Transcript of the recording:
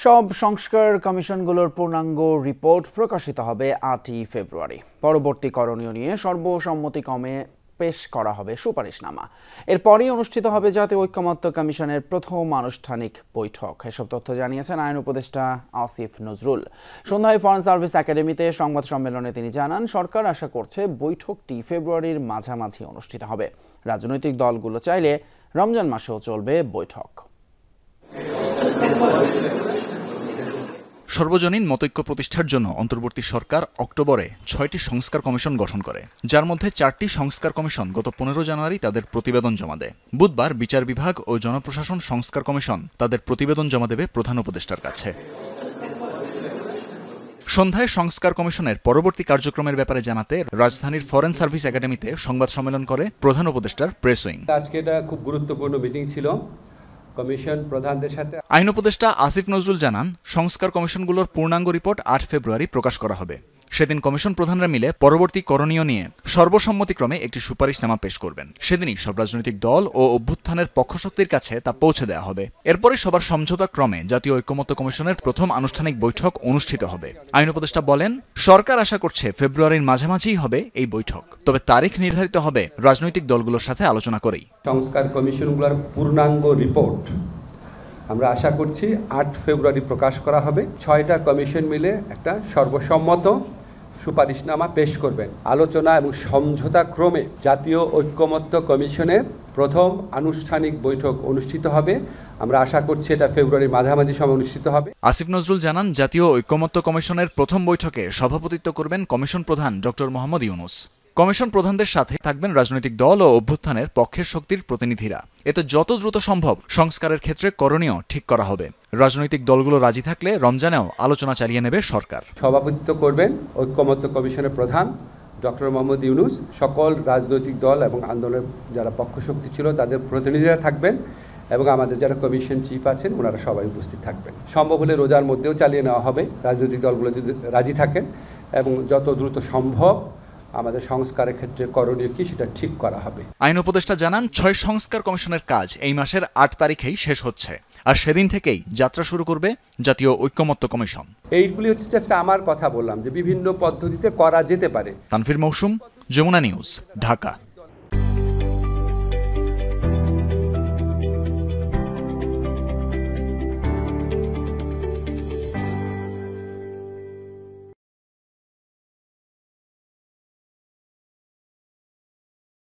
সব সংস্কার কমিশনগুলোর পূর্ণাঙ্গ রিপোর্ট প্রকাশিত হবে ৮ই ফেব্রুয়ারি। পরবর্তী করণীয় নিয়ে সর্বসম্মতিক্রমে পেশ করা হবে সুপারিশনামা। এরপরই অনুষ্ঠিত হবে জাতীয় ঐকমত্য কমিশনের প্রথম আনুষ্ঠানিক বৈঠক। এসব তথ্য জানিয়েছেন আইন উপদেষ্টা আসিফ নজরুল। সন্ধ্যায় ফরেন সার্ভিস একাডেমিতে সংবাদ সম্মেলনে তিনি জানান, সরকার আশা করছে বৈঠকটি ফেব্রুয়ারির মাঝামাঝি অনুষ্ঠিত হবে। রাজনৈতিক দলগুলো চাইলে রমজান মাসেও চলবে বৈঠক। সর্বজনীন মতৈক্য প্রতিষ্ঠার জন্য অন্তর্বর্তী সরকার অক্টোবরে ৬টি সংস্কার কমিশন গঠন করে, যার মধ্যে ৪টি সংস্কার কমিশন গত ১৫ জানুয়ারি তাদের প্রতিবেদন জমা দেয়। বুধবার বিচার বিভাগ ও জনপ্রশাসন সংস্কার কমিশন তাদের প্রতিবেদন জমা দেবে প্রধান উপদেষ্টার কাছে। সন্ধ্যায় সংস্কার কমিশনের পরবর্তী কার্যক্রমের ব্যাপারে জানাতে রাজধানীর ফরেন সার্ভিস একাডেমিতে সংবাদ সম্মেলন করে প্রধান উপদেষ্টার প্রেস উইং। আজকে এটা খুব গুরুত্বপূর্ণ মিটিং ছিল কমিশন প্রধানদের সাথে। আইন উপদেষ্টা আসিফ নজরুল জানান, সংস্কার কমিশনগুলোর পূর্ণাঙ্গ রিপোর্ট ৮ ফেব্রুয়ারি প্রকাশ করা হবে। সেদিন কমিশন প্রধানরা মিলে পরবর্তী করণীয় নিয়ে সর্বসম্মতিক্রমে একটি সুপারিশনামা পেশ করবেন। সেদিনই সব রাজনৈতিক দল ও অভ্যুত্থানের পক্ষশক্তির কাছে তা পৌঁছে দেওয়া হবে। এরপরে সবার সমঝোতা ক্রমে জাতীয় ঐকমত্য কমিশনের প্রথম আনুষ্ঠানিক বৈঠক অনুষ্ঠিত হবে। আইন উপদেষ্টা বলেন, সরকার আশা করছে ফেব্রুয়ারির মাঝামাঝিই হবে এই বৈঠক, তবে তারিখ নির্ধারিত হবে রাজনৈতিক দলগুলোর সাথে আলোচনা করেই। সংস্কার কমিশনগুলোর পূর্ণাঙ্গ রিপোর্ট আমরা আশা করছি ৮ ফেব্রুয়ারি প্রকাশ করা হবে। ৬টা কমিশন মিলে একটা সর্বসম্মত সুপারিশনামা পেশ করবেন। আলোচনা এবং সমঝোতা ক্রমে জাতীয় ঐকমত্য কমিশনের প্রথম আনুষ্ঠানিক বৈঠক অনুষ্ঠিত হবে। আমরা আশা করছি এটা ফেব্রুয়ারির মাঝামাঝি সময় অনুষ্ঠিত হবে। আসিফ নজরুল জানান, জাতীয় ঐকমত্য কমিশনের প্রথম বৈঠকে সভাপতিত্ব করবেন কমিশন প্রধান ডক্টর মোহাম্মদ ইউনূস। কমিশন প্রধানদের সাথে থাকবেন রাজনৈতিক দল ও অভ্যুত্থানের পক্ষের শক্তির প্রতিনিধিরা। এতে যত দ্রুত সম্ভব সংস্কারের ক্ষেত্রে করণীয় ঠিক করা হবে। রাজনৈতিক দলগুলো রাজি থাকলে রমজানেও আলোচনা চালিয়ে নেবে সরকার। সভাপতিত্ব করবেন ঐকমত্য কমিশনের প্রধান ডক্টর মোহাম্মদ ইউনূস। সকল রাজনৈতিক দল এবং আন্দোলনের যারা পক্ষশক্তি ছিল তাদের প্রতিনিধিরা থাকবেন এবং আমাদের যারা কমিশন চিফ আছেন ওনারা সবাই উপস্থিত থাকবেন। সম্ভব হলে রোজার মধ্যেও চালিয়ে নেওয়া হবে, রাজনৈতিক দলগুলো যদি রাজি থাকেন, এবং যত দ্রুত সম্ভব আমাদের সংস্কারের ক্ষেত্রে করণীয় কি সেটা ঠিক করা হবে। আইন উপদেষ্টা জানান, ৬ সংস্কার কমিশনের কাজ এই মাসের ৮ তারিখেই শেষ হচ্ছে, আর সেদিন থেকেই যাত্রা শুরু করবে জাতীয় ঐকমত্য কমিশন। এইগুলি হচ্ছে জাস্ট আমার কথা বললাম যে বিভিন্ন পদ্ধতিতে করা যেতে পারে। তানভীর মৌসুম, যমুনা নিউজ, ঢাকা।